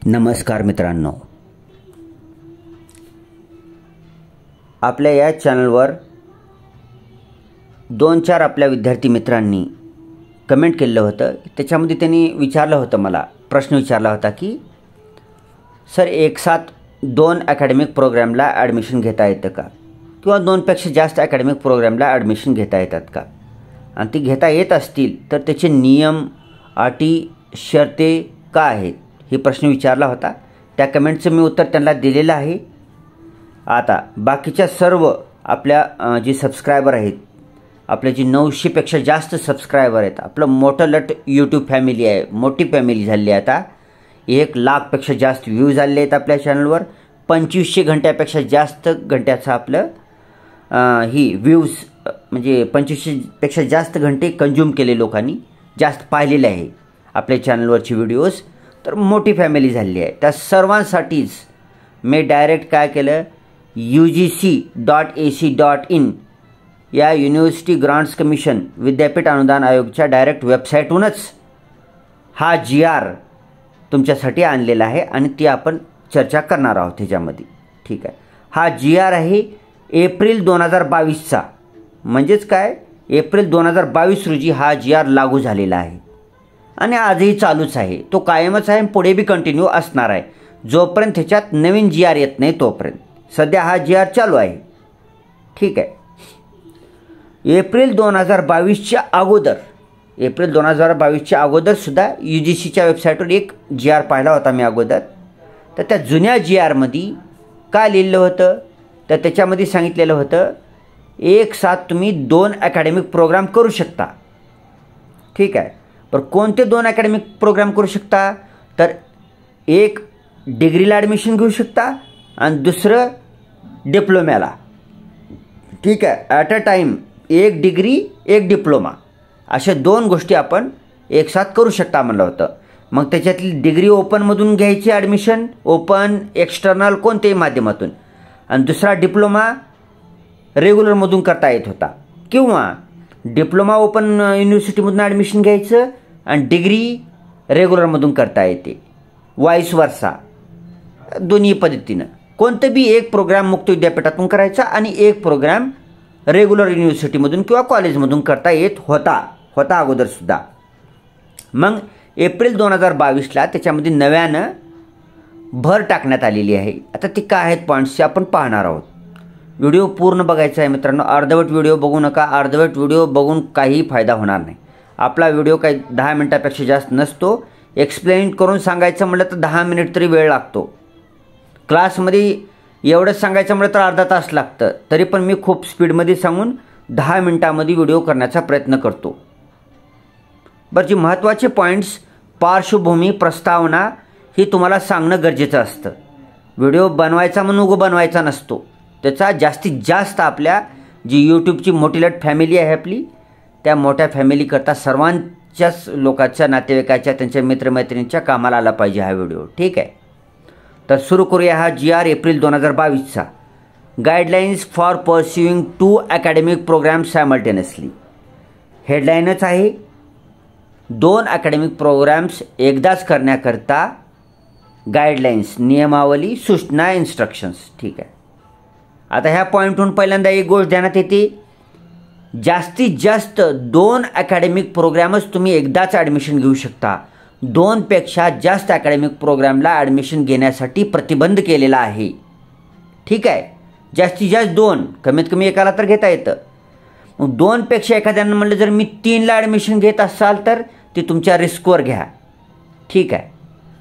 नमस्कार मित्रांनो, आपल्या या चॅनलवर 2-4 आपल्या विद्यार्थी मित्रांनी कमेंट केलं होतं। त्याच्यामध्ये त्यांनी विचारलं होतं, मला प्रश्न विचारला होता की सर एक साथ 2 अकॅडमिक प्रोग्रामला ॲडमिशन घेता येतं का, किंवा 2पेक्षा जास्त अकॅडमिक प्रोग्रामला ॲडमिशन घेता येतात का, आणि ती घेता येत असतील तर त्याचे नियम, अटी, शर्ती काय आहेत, हे प्रश्न विचारला होता। त्या कमेंटचं मी उत्तर त्यांना दिलेलं आहे। आता बाकीच्या सर्व आपल्या जे सबस्क्रायबर आहेत, आपले जे 900पेक्षा जास्त सबस्क्रायबर आहेत, आपलं मोठं लट यूट्यूब फॅमिली आहे, मोठी फॅमिली झाली आहे। आता 1 लाखपेक्षा जास्त व्ह्यू झाले आहेत आपल्या चॅनलवर। 2500 घंट्यापेक्षा जास्त घंट्याचं आपलं ही व्ह्यूज, म्हणजे 2500पेक्षा जास्त घंटे कंझ्युम केले लोकांनी, जास्त पाहिलेले आहे आपल्या चॅनलवरचे व्हिडिओज। तर मोठी फॅमिली झाली आहे। त्या सर्वांसाठीच मी डायरेक्ट काय केलं, UGC.ac.in या युनिव्हर्सिटी ग्रांट्स कमिशन विद्यापीठ अनुदान आयोगच्या डायरेक्ट वेबसाईटहूनच हा GR तुमच्यासाठी आणलेला आहे आणि ती आपण चर्चा करणार आहोत त्याच्यामध्ये। ठीक आहे, हा GR आहे एप्रिल 2022चा, म्हणजेच काय, एप्रिल 2022 रोजी हा GR लागू झालेला आहे आणि आजही चालूच आहे। तो कायमच आहे, पुढे बी कंटिन्यू असणार आहे जोपर्यंत त्याच्यात नवीन GR येत नाही तोपर्यंत। सध्या हा GR चालू आहे। ठीक आहे, एप्रिल 2022च्या अगोदर सुद्धा UGCच्या वेबसाईटवर एक GR पाहिला होता मी अगोदर। तर त्या जुन्या GR मध्ये काय लिहिलं होतं, तर त्याच्यामध्ये सांगितलेलं होतं एक साथ तुम्ही 2 अकॅडमिक प्रोग्राम करू शकता। ठीक आहे, पण कोणते 2 अकॅडमिक प्रोग्राम करू शकता, तर एक डिग्रीला ॲडमिशन घेऊ शकता आणि दुसरं डिप्लोम्याला। ठीक आहे, ॲट अ टाईम एक डिग्री एक डिप्लोमा, अशा 2 गोष्टी आपण एक साथ करू शकता म्हणलं होतं। मग त्याच्यातली डिग्री ओपनमधून घ्यायची ॲडमिशन, ओपन एक्सटर्नल कोणत्याही माध्यमातून, आणि दुसरा डिप्लोमा रेग्युलरमधून करता येत होता, किंवा डिप्लोमा ओपन युनिव्हर्सिटीमधून ॲडमिशन घ्यायचं आणि डिग्री रेग्युलरमधून करता येते, वाईस वर्सा, दोन्ही पद्धतीनं। कोणतं बी एक प्रोग्राम मुक्त विद्यापीठातून करायचा आणि एक प्रोग्राम रेग्युलर युनिव्हर्सिटीमधून किंवा कॉलेजमधून करता येत होता अगोदरसुद्धा। मग एप्रिल 2022ला त्याच्यामध्ये नव्यानं भर टाकण्यात आलेली आहे। आता ती काय आहेत पॉईंट्स आपण पाहणार आहोत। व्हिडिओ पूर्ण बघायचा आहे मित्रांनो, अर्धवट व्हिडिओ बघू नका। अर्धवट व्हिडिओ बघून काही फायदा होणार नाही। आपला व्हिडिओ काही 10 मिनिटापेक्षा जास्त नसतो। एक्सप्लेन करून सांगायचं म्हटलं तर 10 मिनिट तरी वेळ लागतो। क्लासमध्ये एवढंच सांगायचं म्हटलं तर अर्धा तास लागतं। तरी पण मी खूप स्पीडमध्ये सांगून 10 मिनिटामध्ये व्हिडिओ करण्याचा प्रयत्न करतो। बरं, जे महत्त्वाचे पॉईंट्स, पार्श्वभूमी, प्रस्तावना ही तुम्हाला सांगणं गरजेचं असतं। व्हिडिओ बनवायचा म्हणून बनवायचा नसतो, त्याचा जास्तीत जास्त आपल्या जी यूट्यूबची मोठी लट फॅमिली आहे आपली, त्या मोठ्या फॅमिलीकरता सर्वांच्याच लोकांच्या, नातेवाईकाच्या, त्यांच्या मित्रमैत्रिणींच्या कामाला आला पाहिजे हा व्हिडिओ। ठीक आहे, तर सुरू करूया हा GR एप्रिल 2022चा। Guidelines for pursuing 2 academic program simultaneously. हेडलाईनच आहे 2 अकॅडमिक प्रोग्राम्स एकदाच करण्याकरता गाईडलाईन्स, नियमावली, सूचना, इन्स्ट्रक्शन्स। ठीक आहे, आता ह्या पॉईंटहून पहिल्यांदा एक गोष्ट ध्यानात येते, जास्तीत जास्त 2 अकॅडमिक प्रोग्रामच तुम्ही एकदाच ॲडमिशन घेऊ शकता। 2पेक्षा जास्त अकॅडमिक प्रोग्रामला ॲडमिशन घेण्यासाठी प्रतिबंध केलेला आहे। ठीक आहे, जास्तीत जास्त 2, कमीत कमी एकाला तर घेता येतं। मग 2पेक्षा एखाद्यानं म्हटलं जर मी 3ला ॲडमिशन घेत असाल तर ते तुमच्या रिस्कवर घ्या। ठीक आहे,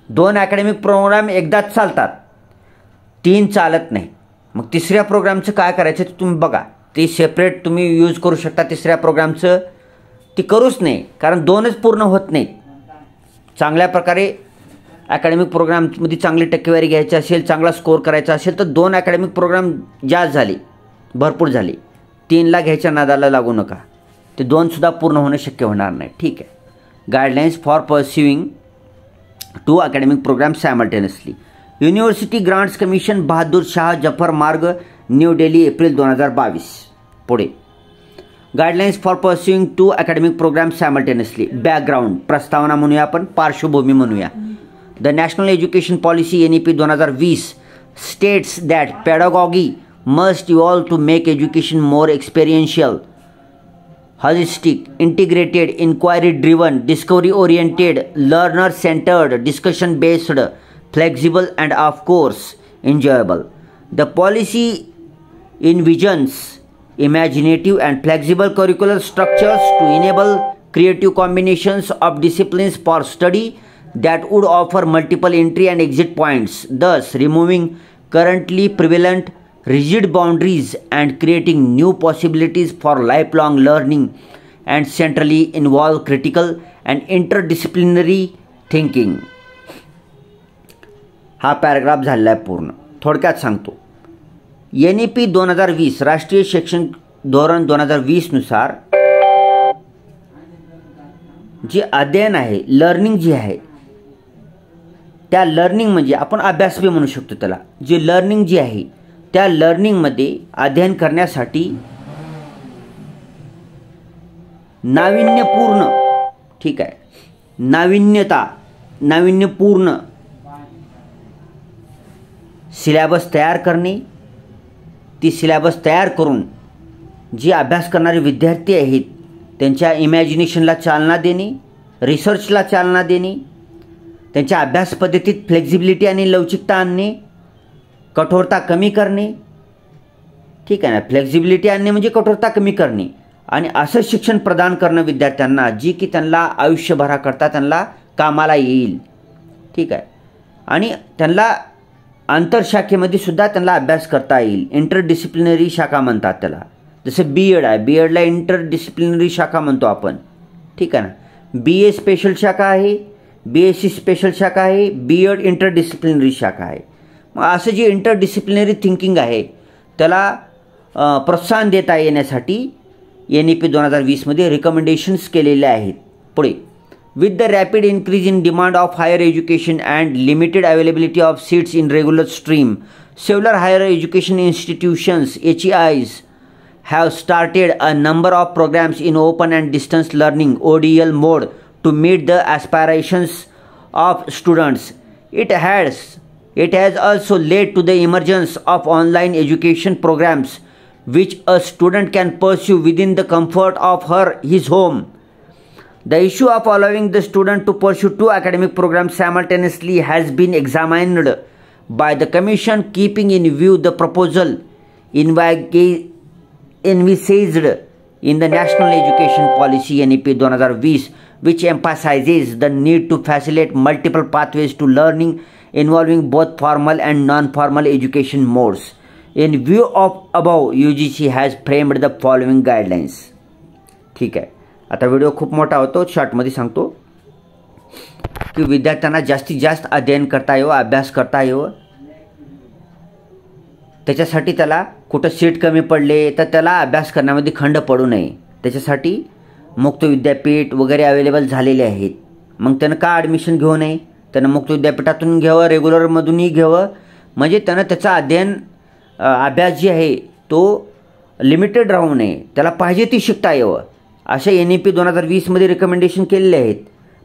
2 अकॅडमिक प्रोग्राम एकदाच चालतात, 3 चालत नाही। मग तिसऱ्या प्रोग्रामचं काय करायचं ते तुम्ही बघा, ते सेपरेट तुम्ही यूज करू शकता। तिसऱ्या प्रोग्रामचं ती करूच नाही, कारण 2च पूर्ण होत नाहीत। चांगल्या प्रकारे अकॅडमिक प्रोग्राममध्ये चांगली टक्केवारी घ्यायची असेल, चांगला स्कोअर करायचा असेल तर 2 अकॅडमिक प्रोग्राम जास्त झाले, भरपूर झाले, 3ला घ्यायच्या नादाला लागू नका, ते 2सुद्धा पूर्ण होणं शक्य होणार नाही। ठीक आहे, guidelines for pursuing 2 academic program simultaneously, university grants commission, Bahadur Shah Zafar Marg, New Delhi, April 2022। पुढे guidelines for pursuing 2 academic program simultaneously. Background, प्रस्तावना म्हणूया आपण, पार्श्वभूमी म्हणूया। The National Education Policy NEP 2020 states that pedagogy must evolve to make education more experiential, holistic, integrated, inquiry-driven, discovery-oriented, learner-centered, discussion-based, flexible, and of course, enjoyable. The policy envisions imaginative and flexible curricular structures to enable creative combinations of disciplines for study that would offer multiple entry and exit points, thus removing currently prevalent rigid boundaries and creating new possibilities for lifelong learning and centrally involve critical and interdisciplinary thinking. हा paragraph झालेला आहे पूर्ण. थोडक्यात सांगतो. NEP 2020 राष्ट्रीय शैक्षणिक धोरण 2020 नुसार जे अध्ययन आहे, लर्निंग जी आहे, त्या लर्निंग म्हणजे आपण अभ्यास बी म्हणू शकतो त्याला. जे लर्निंग जी आहे त्या लर्निंगमध्ये अध्ययन करण्यासाठी नाविन्यपूर्ण, ठीक आहे, नाविन्यपूर्ण सिलेबस तयार करणे, ती सिलेबस तयार करून जे अभ्यास करणारे विद्यार्थी आहेत त्यांच्या इमॅजिनेशनला चालना देणे, रिसर्चला चालना देणे, त्यांच्या अभ्यास पद्धतीत फ्लेक्झिबिलिटी आणि लवचिकता आणणे, कठोरता कमी करणे, ठीक आहे ना. फ्लेक्झिबिलिटी आणणे म्हणजे कठोरता कमी करणे आणि असं शिक्षण प्रदान करणं विद्यार्थ्यांना जी की त्यांना आयुष्यभराकरता त्यांना कामाला येईल, ठीक आहे. आणि त्यांना आंतरशाखेमध्ये सुद्धा त्यांना अभ्यास करता येईल. इंटरडिसिप्लिनरी शाखा म्हणतात त्याला. जसं BEd आहे, BEdला इंटरडिसिप्लिनरी शाखा म्हणतो आपण, ठीक आहे ना. BA स्पेशल शाखा आहे, BSc स्पेशल शाखा आहे, BEd इंटरडिसिप्लिनरी शाखा आहे. मग असं जे इंटरडिसिप्लिनरी थिंकिंग आहे त्याला प्रोत्साहन देता येण्यासाठी NEP 2020 मध्ये रिकमेंडेशन्स केलेले आहेत. पुढे, with the rapid increase in demand of higher education and limited availability of seats in regular stream, several higher education institutions (HEIs) have started a number of programs in open and distance learning (ODL) mode to meet the aspirations of students. It has also led to the emergence of online education programs which a student can pursue within the comfort of his home. The issue of allowing the student to pursue two academic programs simultaneously has been examined by the Commission, keeping in view the proposal envisaged in the National Education Policy NEP 2020, which emphasizes the need to facilitate multiple pathways to learning involving both formal and non-formal education modes. In view of above, UGC has framed the following guidelines. ठीक आहे. आता video खूप मोठा होतो, शॉर्टमध्ये सांगतो की विद्यार्थ्यांना जास्तीत जास्त अध्ययन करता यावं, अभ्यास करता यावं. त्याच्यासाठी त्याला कुठं सीट कमी पडले तर त्याला अभ्यास करण्यामध्ये खंड पडू नये. त्याच्यासाठी मुक्त विद्यापीठ वगैरे अवेलेबल झालेले आहेत. मग त्यानं का ॲडमिशन घेऊ नये? त्यानं मुक्त विद्यापीठातून घ्यावं, रेग्युलरमधूनही घ्यावं. म्हणजे त्यानं त्याचा अभ्यास जे आहे तो लिमिटेड राहू नये, त्याला पाहिजे ती शिकता यावं. अशा NEP 2020 मध्ये रिकमेंडेशन केलेले आहेत.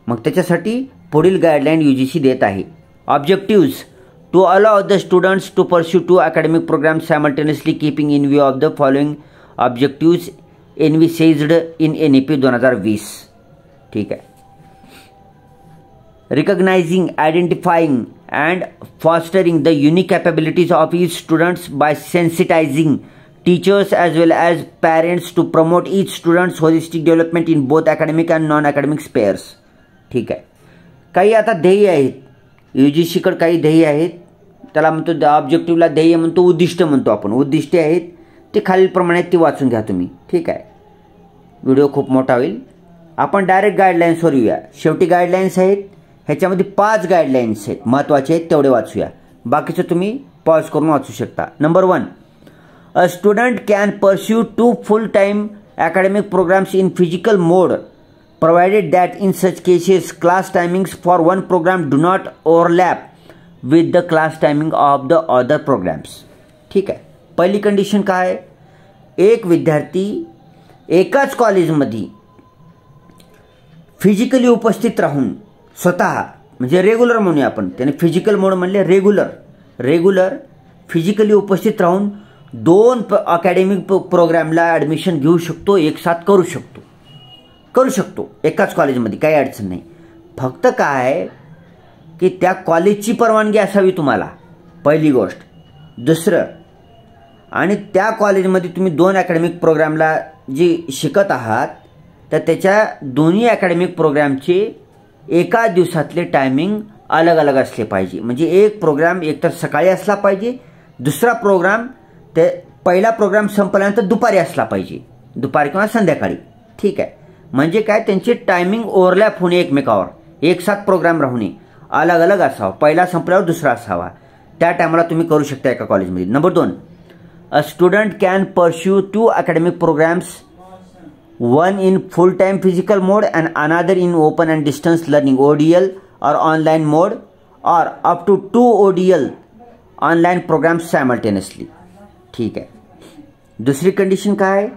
मग त्याच्यासाठी पुढील गाईडलाईन UGC देत आहे. Objectives to allow the students to pursue two academic programs simultaneously keeping in view of the following objectives envisaged in NEP 2020. ठीक आहे. Recognizing, identifying and fostering the unique capabilities of each students by sensitizing teachers as well as parents to promote each student's holistic development in both academic and non-academic spheres. ठीक आहे. काही आता ध्येय आहेत, UGCकडे काही ध्येय आहेत. त्याला म्हणतो ऑब्जेक्टिव्हला ध्येय म्हणतो, उद्दिष्ट म्हणतो आपण. उद्दिष्टे आहेत ते खालीलप्रमाणे ती वाचून घ्या तुम्ही. ठीक आहे. व्हिडिओ खूप मोठा होईल. आपण डायरेक्ट गाईडलाईन्सवर येऊया. शेवटी गाईडलाईन्स आहेत, ह्याच्यामध्ये 5 गाईडलाईन्स आहेत, महत्त्वाचे आहेत, तेवढे वाचूया. बाकीचं तुम्ही पॉज करून वाचू शकता. Number 1, a student can pursue 2 full-time academic programs in physical mode provided that in such cases class timings for one program do not overlap with the class timing of the other programs. ठीक आहे. पहिली condition काय आहे? एक विद्यार्थी एकाच कॉलेजमध्ये physically उपस्थित राहून स्वतः म्हणजे रेग्युलर म्हणूया आपण, त्याने फिजिकल मोड म्हणले रेग्युलर फिजिकली उपस्थित राहून 2 अकॅडमिक प्रोग्रामला ॲडमिशन घेऊ शकतो, एक साथ करू शकतो एकाच कॉलेजमध्ये, काही अडचण नाही. फक्त काय की त्या कॉलेजची परवानगी असावी तुम्हाला, पहिली गोष्ट. दुसरं, आणि त्या कॉलेजमध्ये तुम्ही 2 अकॅडमिक प्रोग्रामला जी शिकत आहात तर त्याच्या दोन्ही अकॅडमिक प्रोग्रामचे एका दिवसातले टायमिंग अलग अलग असले पाहिजे. म्हणजे एक प्रोग्राम एकतर सकाळी असला पाहिजे, दुसरा प्रोग्राम ते पहिला प्रोग्राम संपल्यानंतर दुपारी असला पाहिजे, दुपारी किंवा संध्याकाळी. ठीक आहे. म्हणजे काय, त्यांची टायमिंग ओव्हरलॅप होणे एकमेकावर, एक साथ प्रोग्राम राहू नये, अलग अलग असावा, पहिला संपल्यावर दुसरा असावा. त्या टायमाला तुम्ही करू शकता एका कॉलेजमध्ये. Number 2, a student can pursue 2 academic programmes, one in full-time physical mode and another in open and distance learning ODL or online mode, or up to 2 ODL online programs simultaneously. ठीक आहे. दुसरी कंडिशन काय,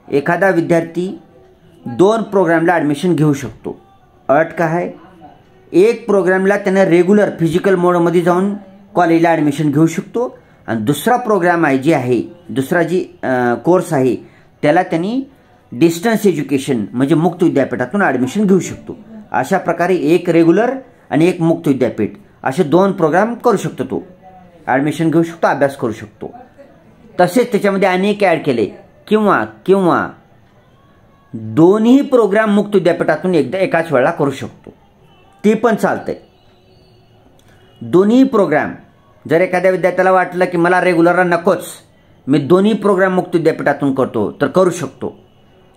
एखादा विद्यार्थी 2 प्रोग्रामला admission घेऊ शकतो. अट काय, एक प्रोग्रामला त्याने रेग्युलर फिजिकल मोडमध्ये जाऊन कॉलेजला ॲडमिशन घेऊ शकतो, आणि दुसरा प्रोग्राम आहे जी आहे, दुसरा जी कोर्स आहे त्याला त्यांनी डिस्टन्स एज्युकेशन म्हणजे मुक्त विद्यापीठातून ॲडमिशन घेऊ शकतो. अशा प्रकारे एक रेग्युलर आणि एक मुक्त विद्यापीठ असे 2 प्रोग्राम करू शकतो, तो ॲडमिशन घेऊ शकतो, अभ्यास करू शकतो. तसेच त्याच्यामध्ये अनेक ॲड केले, किंवा दोन्ही प्रोग्राम मुक्त विद्यापीठातून एकदा एकाच वेळेला करू शकतो, ते पण चालतंय. दोन्ही प्रोग्राम, जर एखाद्या विद्यार्थ्याला वाटलं की मला रेग्युलरला नकोच, मी दोन्ही प्रोग्राम मुक्त विद्यापीठातून करतो, तर करू शकतो.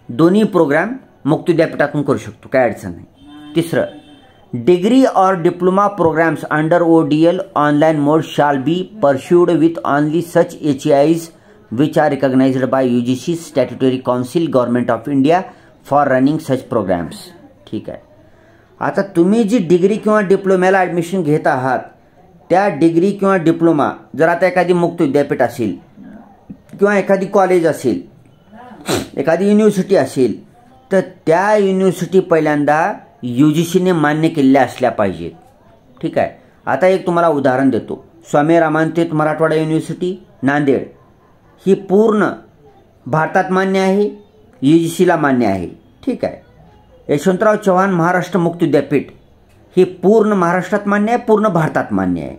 दोन्ही प्रोग्राम मुक्त विद्यापीठातून करू शकतो, काय अडचण नाही. तिसरं, डिग्री और diploma programmes under ODL online mode shall be pursued with only such HEIs which are recognised by UGC statutory council government of India for running such programmes. ठीक आहे. आता तुम्ही जी डिग्री किंवा डिप्लोम्याला ॲडमिशन घेत आहात, त्या डिग्री किंवा डिप्लोमा जर आता एखादी मुक्त विद्यापीठ असेल किंवा एखादी कॉलेज असेल, एखादी युनिव्हर्सिटी असेल, तर त्या युनिव्हर्सिटी पहिल्यांदा UGCने मान्य केलेल्या असल्या पाहिजेत. ठीक आहे. आता एक तुम्हाला उदाहरण देतो. स्वामी रामानंद मराठवाडा युनिव्हर्सिटी नांदेड ही पूर्ण भारतात मान्य आहे, UGCला मान्य आहे. ठीक आहे. यशवंतराव चव्हाण महाराष्ट्र मुक्त विद्यापीठ ही पूर्ण महाराष्ट्रात मान्य आहे, पूर्ण भारतात मान्य आहे.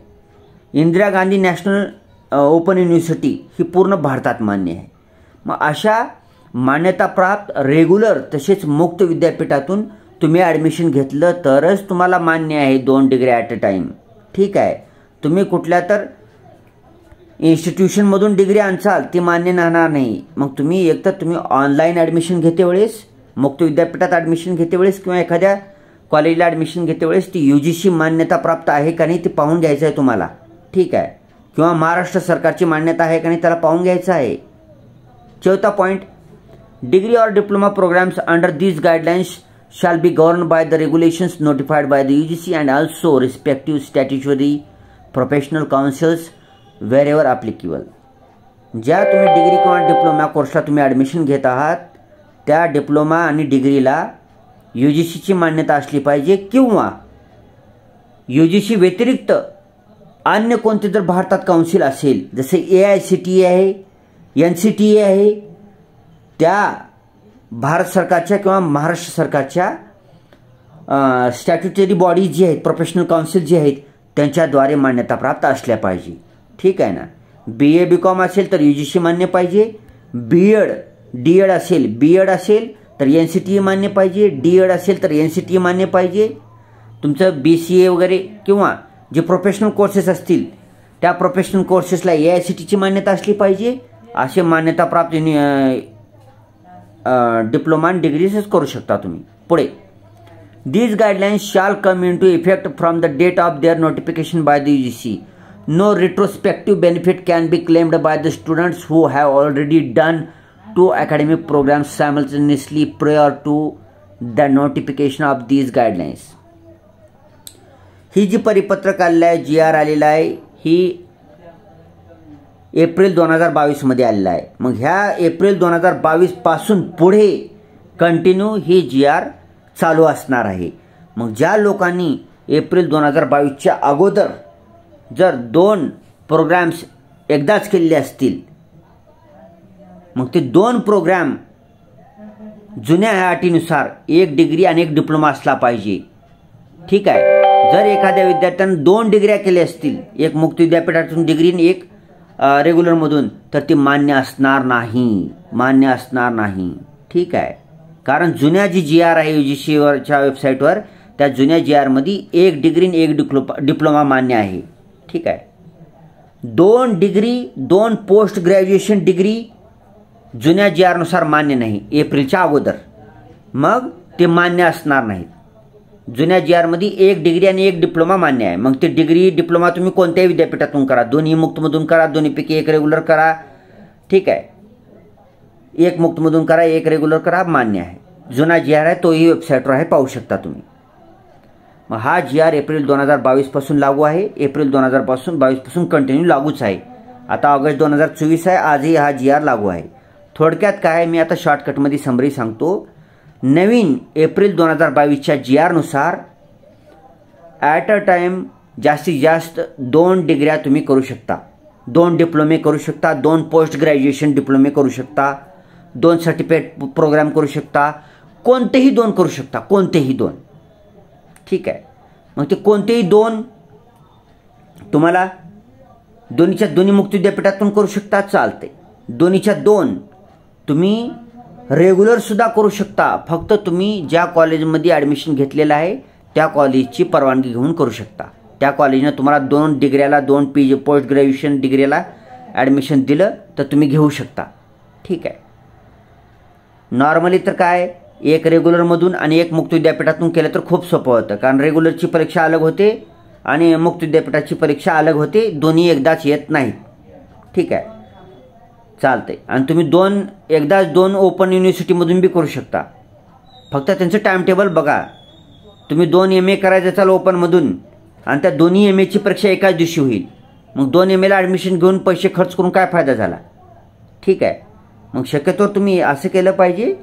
Indira Gandhi national open university ही पूर्ण भारतात मान्य आहे. मग अशा मान्यताप्राप्त रेग्युलर तसेच मुक्त विद्यापीठातून तुम्ही ॲडमिशन घेतलं तरच तुम्हाला मान्य आहे 2 डिग्री ॲट अ टाईम. ठीक आहे. तुम्ही कुठल्या तर इन्स्टिट्यूशनमधून डिग्री आणसाल ती मान्य राहणार नाही. मग तुम्ही एकतर तुम्ही ऑनलाईन ॲडमिशन घेते वेळेस, मुक्त विद्यापीठात ॲडमिशन घेते वेळेस किंवा एखाद्या कॉलेजला ॲडमिशन घेते वेळेस ती UGC मान्यता प्राप्त आहे का नाही ते पाहून घ्यायचं आहे तुम्हाला. ठीक आहे. किंवा महाराष्ट्र सरकारची मान्यता आहे का नाही त्याला पाहून घ्यायचं आहे. चौथा पॉईंट, डिग्री और diploma programmes under these guidelines shall be governed by the regulations notified by the UGC and also respective statutory professional councils wherever applicable. ज्या तुम्ही डिग्री किंवा डिप्लोमा कोर्सला तुम्ही ॲडमिशन घेत आहात त्या डिप्लोमा आणि डिग्रीला UGCची मान्यता असली पाहिजे, किंवा UGC व्यतिरिक्त अन्य कोणते जर भारतात काउन्सिल असेल, जसे AICTE आहे, NCTA आहे, त्या भारत सरकारच्या किंवा महाराष्ट्र सरकारच्या स्टॅट्युटरी बॉडी जी आहेत, प्रोफेशनल काउन्सिल जे आहेत, त्यांच्याद्वारे मान्यता प्राप्त असल्या पाहिजे. ठीक आहे ना. BA BCom असेल तर UGC मान्य पाहिजे, B.Ed असेल तर NCTE मान्य पाहिजे, D.Ed असेल तर NCTE मान्य पाहिजे. तुमचं BCA वगैरे किंवा जे प्रोफेशनल कोर्सेस असतील त्या प्रोफेशनल कोर्सेसला AICTEची मान्यता असली पाहिजे. असे मान्यता प्राप्त डिप्लोमा आणि डिग्रीज करू शकता तुम्ही. पुढे, these guidelines shall come into effect from the date of their notification by the UGC. No retrospective benefit can be claimed by the students who have already done 2 academic programs simultaneously prior to the notification of these guidelines. ही जी परिपत्रक आलेलं आहे, GR आलेला आहे, ही April 2022 मध्ये आलेला आहे. मग ह्या एप्रिल 2022 पासून पुढे कंटिन्यू ही GR चालू असणार आहे. मग ज्या लोकांनी एप्रिल 2022च्या अगोदर जर 2 प्रोग्राम्स एकदाच केलेले असतील, मग ते 2 प्रोग्राम जुन्या अटीनुसार 1 डिग्री आणि 1 डिप्लोमा असला पाहिजे. ठीक आहे. जर एखाद्या विद्यार्थ्यानं 2 डिग्र्या केल्या असतील, एक मुक्त विद्यापीठातून डिग्री आणि एक रेग्युलरमधून, तर ती मान्य असणार नाही. ठीक आहे. कारण जुन्या जी GR आहे UGCच्या वेबसाईटवर, त्या जुन्या GRमध्ये 1 डिग्री आणि 1 डिप्लोमा मान्य आहे. ठीक आहे. 2 डिग्री 2 पोस्ट ग्रॅज्युएशन डिग्री जुन्या GRनुसार मान्य नाही एप्रिलच्या अगोदर, मग ते मान्य असणार नाहीत. जुन्या GRमध्ये 1 डिग्री आणि 1 डिप्लोमा मान्य आहे. मग ते डिग्री डिप्लोमा तुम्ही कोणत्याही विद्यापीठातून करा, दोन्ही मुक्तमधून करा, दोन्हीपैकी 1 रेग्युलर करा. ठीक आहे. 1 मुक्तमधून करा, 1 रेग्युलर करा, मान्य आहे. जुना GR आहे तोही वेबसाईटवर आहे, पाहू शकता तुम्ही. मग हा GR एप्रिल 2022 पासून लागू आहे. एप्रिल 2022 पासून कंटिन्यू लागूच आहे. आता ऑगस्ट 2024 आहे, आजही हा GR लागू आहे. थोडक्यात काय, मी आता शॉर्टकटमध्ये समरी सांगतो. नवीन एप्रिल 2022च्या GRनुसार ॲट अ टाईम जास्तीत जास्त 2 डिग्र्या तुम्ही करू शकता, 2 डिप्लोमे करू शकता, 2 पोस्ट ग्रॅज्युएशन डिप्लोमे करू शकता, 2 सर्टिफिकेट प्रोग्राम करू शकता, कोणतेही 2 करू शकता, कोणतेही 2. ठीक आहे. मग ते कोणतेही 2 तुम्हाला दोन्ही मुक्त विद्यापीठातून करू शकता, चालते. दोन्हीच्या 2 तुम्ही रेग्युलर सुद्धा करू शकता. फक्त तुम्ही ज्या कॉलेजमध्ये ॲडमिशन घेतलेलं आहे त्या कॉलेजची परवानगी घेऊन करू शकता. त्या कॉलेजनं तुम्हाला 2 डिग्र्याला 2 PG पोस्ट ग्रॅज्युएशन डिग्रीला ॲडमिशन दिलं तर तुम्ही घेऊ शकता. ठीक आहे. नॉर्मली तर काय, 1 रेग्युलरमधून आणि 1 मुक्त विद्यापीठातून केलं तर खूप सोपं होतं. कारण रेग्युलरची परीक्षा अलग होते आणि मुक्त विद्यापीठाची परीक्षा अलग होते, दोन्ही एकदाच येत नाहीत. ठीक आहे. चालते. आणि तुम्ही एकदाच 2 ओपन युनिव्हर्सिटीमधून बी करू शकता. फक्त त्यांचं टाइम टेबल बघा. तुम्ही 2 MA करायचं असाल ओपनमधून आणि त्या दोन्ही MAची परीक्षा एकाच दिवशी होईल, मग 2 MAला ॲडमिशन घेऊन पैसे खर्च करून काय फायदा झाला. ठीक आहे. मग शक्यतो तुम्ही असं केलं पाहिजे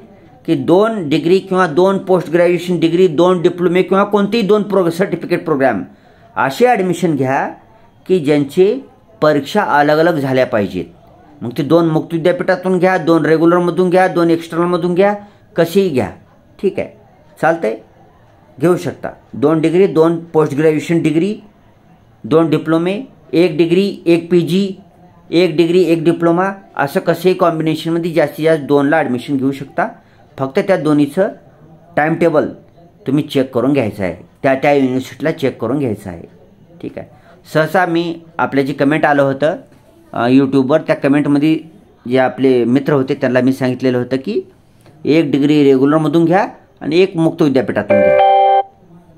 की 2 डिग्री किंवा 2 पोस्ट ग्रॅज्युएशन डिग्री, 2 डिप्लोमे किंवा कोणतेही 2 सर्टिफिकेट प्रोग्राम असे ॲडमिशन घ्या की ज्यांचे परीक्षा अलग अलग झाल्या पाहिजेत. मग ते 2 मुक्त विद्यापीठातून घ्या, 2 रेग्युलरमधून घ्या, 2 एक्सटर्नलमधून घ्या, कसेही घ्या. ठीक आहे. चालतंय. घेऊ शकता. 2 degree 2 post graduation degree, 2 डिप्लोमे, 1 degree 1 PG, 1 degree 1 diploma, असं कसेही कॉम्बिनेशनमध्ये जास्तीत जास्त 2ला ॲडमिशन घेऊ शकता. फक्त त्या दोन्हीचं टाइम टेबल तुम्ही चेक करून घ्यायचं आहे, त्या युनिव्हर्सिटीला चेक करून घ्यायचं आहे. ठीक आहे. सहसा मी आपले जे कमेंट आलं होतं यूट्यूबवर, त्या कमेंटमध्ये जे आपले मित्र होते त्यांना मी सांगितलेलं होतं की 1 डिग्री रेग्युलरमधून घ्या आणि 1 मुक्त विद्यापीठातून घ्या.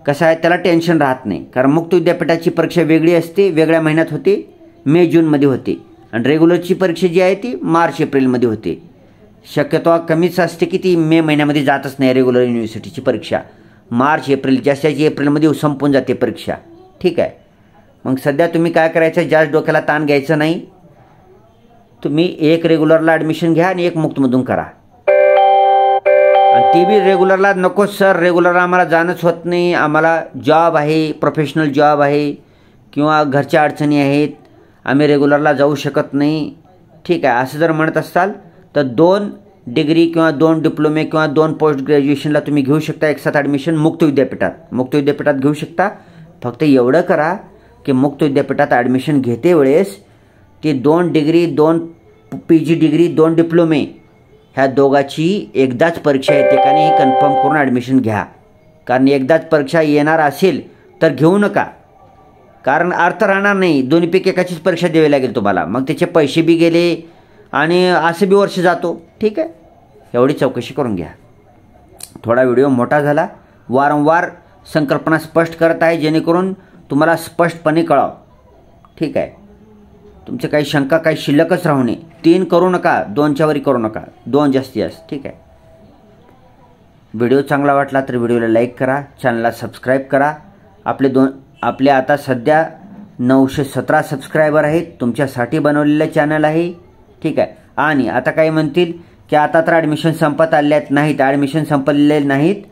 कसं आहे, त्याला टेन्शन राहत नाही. कारण मुक्त विद्यापीठाची परीक्षा वेगळी असते, वेगळ्या महिन्यात होते, मे जूनमध्ये होते. आणि रेग्युलरची परीक्षा जी आहे ती मार्च एप्रिलमध्ये होते. शक्यतो कमीच असते की ती मे महिन्यामध्ये जातच नाही. रेग्युलर युनिव्हर्सिटीची परीक्षा मार्च एप्रिल, जास्तीत एप्रिलमध्ये संपून जाते परीक्षा. ठीक आहे. मग सध्या तुम्ही काय करायचं, जास्त डोक्याला ताण घ्यायचं नाही. तुम्ही 1 रेग्युलरला ॲडमिशन घ्या आणि 1 मुक्तमधून करा. आणि ती बी रेग्युलरला नको सर, रेग्युलरला आम्हाला जाणंच होत नाही, आम्हाला जॉब आहे, प्रोफेशनल जॉब आहे किंवा घरच्या अडचणी आहेत, आम्ही रेग्युलरला जाऊ शकत नाही. ठीक आहे. असं जर म्हणत असाल तर 2 डिग्री किंवा 2 डिप्लोमे किंवा 2 पोस्ट ग्रॅज्युएशनला तुम्ही घेऊ शकता एकसाथ ॲडमिशन मुक्त विद्यापीठात घेऊ शकता. फक्त एवढं करा की मुक्त विद्यापीठात ॲडमिशन घेते वेळेस ते 2 डिग्री 2 PG डिग्री 2 डिप्लोमे ह्या दोघाची एकदाच परीक्षा येते का नाही कन्फर्म करून ॲडमिशन घ्या. कारण एकदाच परीक्षा येणार असेल तर घेऊ नका, कारण अर्थ राहणार नाही. दोन्हीपैकी एकाचीच परीक्षा द्यावी लागेल तुम्हाला, मग त्याचे पैसे बी गेले आणि असं बी वर्ष जातो. ठीक आहे. एवढी चौकशी करून घ्या. थोडा व्हिडिओ मोठा झाला, वारंवार संकल्पना स्पष्ट करत आहे जेणेकरून तुम्हाला स्पष्टपणे कळावं. ठीक आहे. तुमचे काही शंका काही शिल्लकच राहू नये. 3 करू नका, 2च्या वरी करू नका, 2 जास्तीत जास्त. ठीक आहे. व्हिडिओ चांगला वाटला तर व्हिडिओला लाईक करा, चॅनलला सबस्क्राईब करा. आपले आता सध्या 917 सबस्क्रायबर आहेत. तुमच्यासाठी बनवलेलं चॅनल आहे. ठीक आहे. आणि आता काही म्हणतील की आता तर ॲडमिशन संपत आले नाहीत, ॲडमिशन संपलेले नाहीत.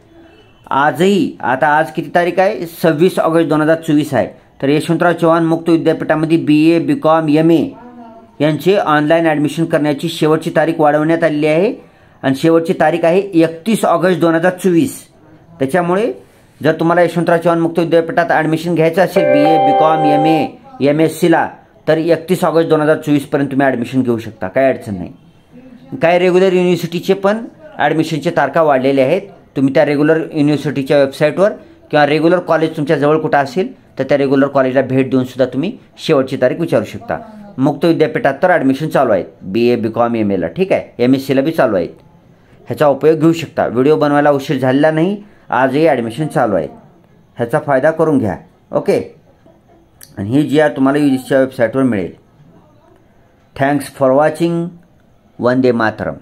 आजही, आता आज किती तारीख आहे, 26 ऑगस्ट 2024 आहे. तर यशवंतराव चव्हाण मुक्त विद्यापीठामध्ये BA BCom MA यांचे ऑनलाईन ॲडमिशन करण्याची शेवटची तारीख वाढवण्यात आलेली आहे आणि शेवटची तारीख आहे 31 ऑगस्ट 2024. त्याच्यामुळे जर तुम्हाला यशवंतराव चव्हाण मुक्त विद्यापीठात ॲडमिशन घ्यायचं असेल BA BCom MA MScला, तर 31 ऑगस्ट 2024 पर्यंत तुम्ही ॲडमिशन घेऊ शकता, काही अडचण नाही. काही रेग्युलर युनिव्हर्सिटीचे पण ॲडमिशनचे तारखा वाढलेले आहेत. तुम्ही त्या रेग्युलर युनिव्हर्सिटीच्या वेबसाईटवर किंवा रेग्युलर कॉलेज तुमच्या जवळ कुठं असेल तर त्या रेग्युलर कॉलेजला भेट देऊन सुद्धा तुम्ही शेवटची तारीख विचारू शकता. मुक्त विद्यापीठात तर ॲडमिशन चालू आहेत BA BCom MAला, ठीक आहे, MScला बी चालू आहेत. ह्याचा उपयोग घेऊ शकता. व्हिडिओ बनवायला उशीर झालेला नाही, आजही ॲडमिशन चालू आहेत. ह्याचा फायदा करून घ्या. ओके. आणि ही GR तुम्हाला UGCच्या वेबसाईटवर मिळेल. Thanks for watching. Vande Mataram.